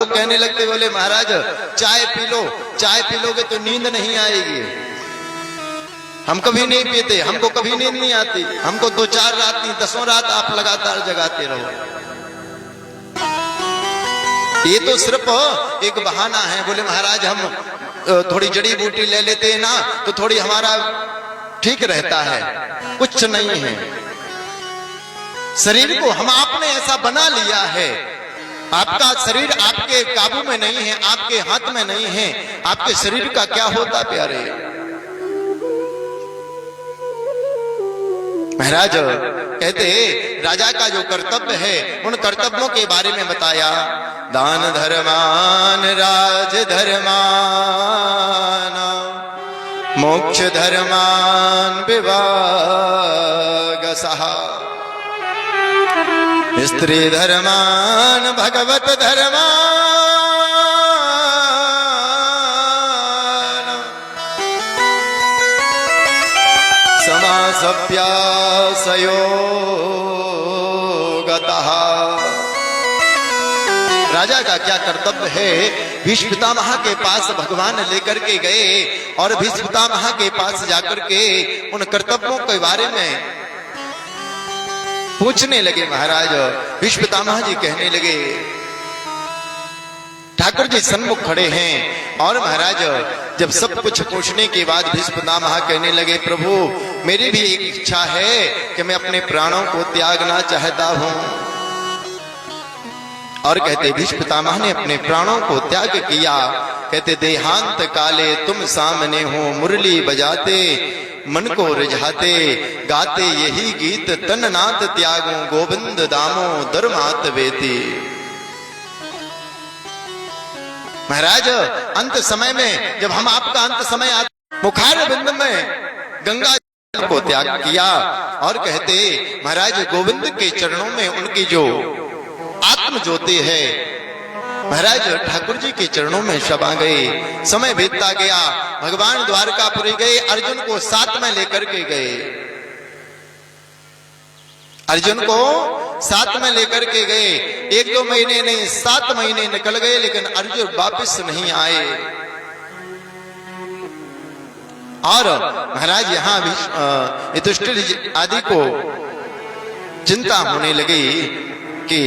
लोग कहने लगते, बोले महाराज चाय पी लो, चाय पी लोगे तो नींद नहीं आएगी। हम कभी नहीं पीते, हमको कभी नींद नहीं आती, हमको 2-4 रात नहीं 10 रात आप लगातार जगाते रहो। ये तो सिर्फ एक बहाना है। बोले महाराज हम थोड़ी जड़ी बूटी ले लेते हैं ना तो थोड़ी हमारा ठीक रहता है, कुछ नहीं है। शरीर को हम आपने ऐसा बना लिया है, आपका शरीर आपके काबू में नहीं है, आपके हाथ में नहीं है। आपके शरीर का क्या होता प्यारे। महाराज कहते राजा का जो कर्तव्य है उन कर्तव्यों के बारे में बताया। दान धर्मान राज धर्मान मोक्ष धर्मान विभाग सहा स्त्री धर्मान भगवत धर्मान समासभ्यासयोगतः। राजा का क्या कर्तव्य है। भीष्म पितामह के पास भगवान लेकर के गए और भीष्म पितामह के पास जाकर के उन कर्तव्यों के बारे में पूछने लगे। महाराज भीष्म पितामह जी कहने लगे, ठाकुर जी सन्मुख खड़े हैं और महाराज जब सब कुछ पूछने के बाद भीष्म पितामह कहने लगे, प्रभु मेरी भी एक इच्छा है कि मैं अपने प्राणों को त्यागना चाहता हूं। और कहते भीष्म पितामह ने अपने प्राणों को त्याग किया। कहते देहांत काले तुम सामने हो, मुरली बजाते मन को रिझाते, गाते यही गीत तन नाथ त्यागो, गोविंद दामो धर्मात वेती। महाराज अंत समय में जब हम आपका अंत समय आता, मुखार बिंद में गंगा जल को त्याग किया और कहते महाराज गोविंद के चरणों में उनकी जो आत्म ज्योति है, महाराज ठाकुर जी के चरणों में समा गए। समय बीतता गया, भगवान द्वारकापुरी गए, अर्जुन को साथ में लेकर के गए। अर्जुन को साथ में लेकर के गए। 1-2 महीने नहीं 7 महीने निकल गए, लेकिन अर्जुन वापस नहीं आए। और महाराज यहाँ भी युधिष्ठिर आदि को चिंता होने लगी कि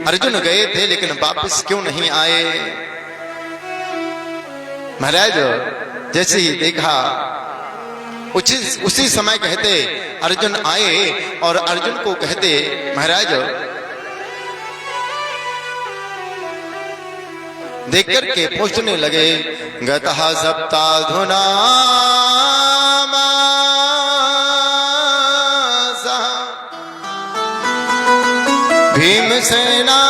अर्जुन गए थे लेकिन वापस क्यों नहीं आए। महाराज जैसे ही देखा उसी समय कहते अर्जुन आए और अर्जुन को कहते महाराज देख करके पूछने लगे, गतः सप्ताधुना भीमसेना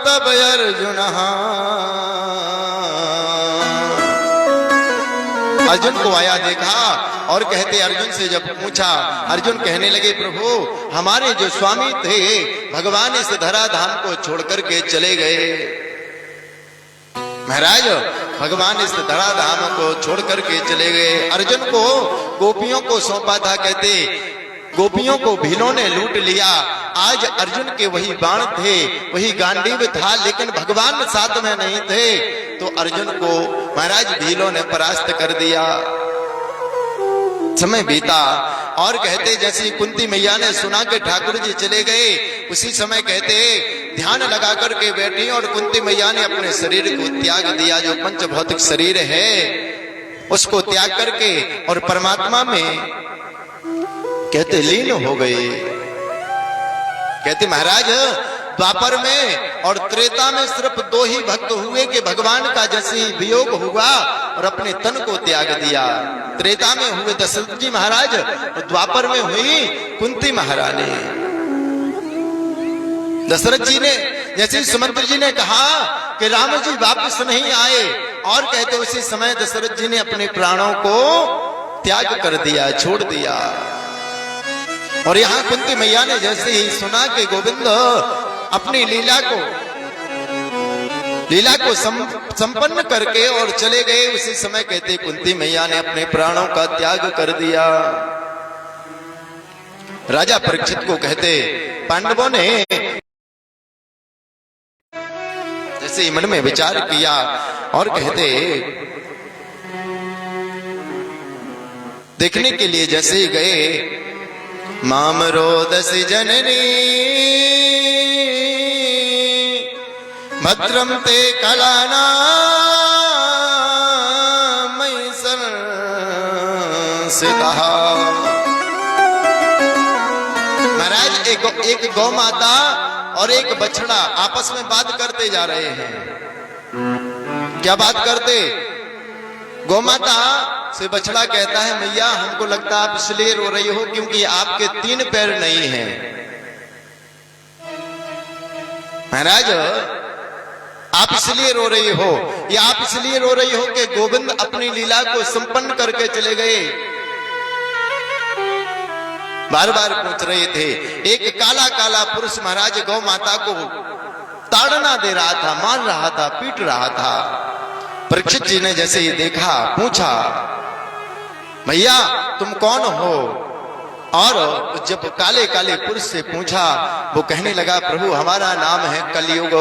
तब अर्जुन। अर्जुन को आया देखा और कहते अर्जुन से जब पूछा, अर्जुन कहने लगे प्रभु हमारे जो स्वामी थे भगवान इस धराधाम को छोड़ करके चले गए। महाराज भगवान इस धराधाम को छोड़ करके चले गए। अर्जुन को गोपियों को सौंपा था। कहते गोपियों को भीलों ने लूट लिया। आज अर्जुन के वही बाण थे, वही गांडीव था, लेकिन भगवान साथ में नहीं थे, तो अर्जुन को महाराज भीलों ने परास्त कर दिया। समय बीता और कहते जैसे कुंती मैया ने सुना कि ठाकुर जी चले गए, उसी समय कहते ध्यान लगा करके बैठी और कुंती मैया ने अपने शरीर को त्याग दिया। जो पंच भौतिक शरीर है उसको त्याग करके और परमात्मा में कहते लीन हो गए। कहते महाराज द्वापर में और त्रेता में सिर्फ 2 ही भक्त हुए कि भगवान का जैसे वियोग हुआ और अपने तन को त्याग दिया। त्रेता में हुए दशरथ जी महाराज और द्वापर में हुई कुंती महारानी। दशरथ जी ने जैसे सुमंत्र जी ने कहा कि राम जी वापस नहीं आए और कहते उसी समय दशरथ जी ने अपने प्राणों को त्याग कर दिया, छोड़ दिया। और यहाँ कुंती मैया ने जैसे ही सुना कि गोविंद अपनी लीला को संपन्न करके और चले गए, उसी समय कहते कुंती मैया ने अपने प्राणों का त्याग कर दिया। राजा परीक्षित को कहते पांडवों ने जैसे मन में विचार किया और कहते देखने के लिए जैसे ही गए, माम रोदसी जननी भद्रम ते कलाना महाराज एक गौ माता और एक बछड़ा आपस में बात करते जा रहे हैं। क्या बात करते? गौ माता से बछड़ा कहता है, मैया हमको लगता आप इसलिए रो रही हो क्योंकि आपके 3 पैर नहीं हैं। महाराज आप इसलिए रो रही हो, या आप इसलिए रो रही हो कि गोविंद अपनी लीला को संपन्न करके चले गए? बार बार पूछ रहे थे। एक काला काला पुरुष महाराज गौ माता को ताड़ना दे रहा था, मार रहा था, पीट रहा था। परीक्षित जी ने जैसे ही देखा, पूछा, भैया तुम कौन हो? और जब काले काले पुरुष से पूछा, वो कहने लगा, प्रभु हमारा नाम है कलियुग,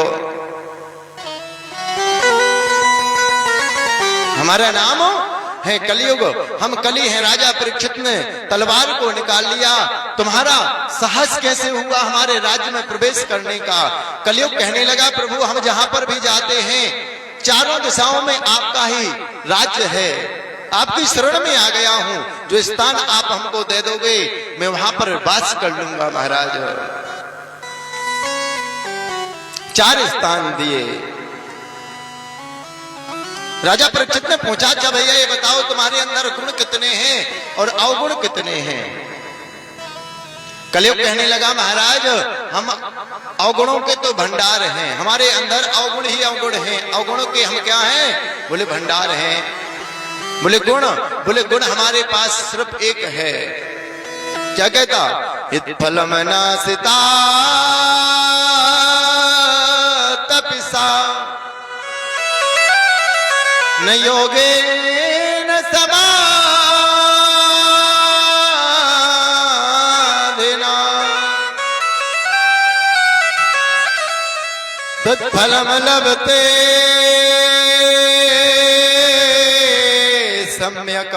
हमारा नाम है कलियुग, हम कली हैं। राजा परीक्षित ने तलवार को निकाल लिया, तुम्हारा साहस कैसे हुआ हमारे राज्य में प्रवेश करने का? कलियुग कहने लगा, प्रभु हम जहां पर भी जाते हैं चारों दिशाओं में आपका ही राज्य है, आपकी शरण में आ गया हूं, जो स्थान आप हमको दे दोगे मैं वहां पर वास कर लूंगा। महाराज 4 स्थान दिए। राजा परीक्षित ने पूछा, अच्छा भैया ये बताओ तुम्हारे अंदर गुण कितने हैं और अवगुण कितने हैं? कलियुग कहने लगा, महाराज हम अवगुणों के तो भंडार हैं, हमारे अंदर अवगुण ही अवगुण हैं। अवगुणों के हम क्या हैं? बोले भंडार हैं। बोले गुण? बोले गुण हमारे पास सिर्फ एक है। क्या कहता? इत्फलम नासिता तपिसा न योगे न समाधिना तत्फलम लभते सम्यक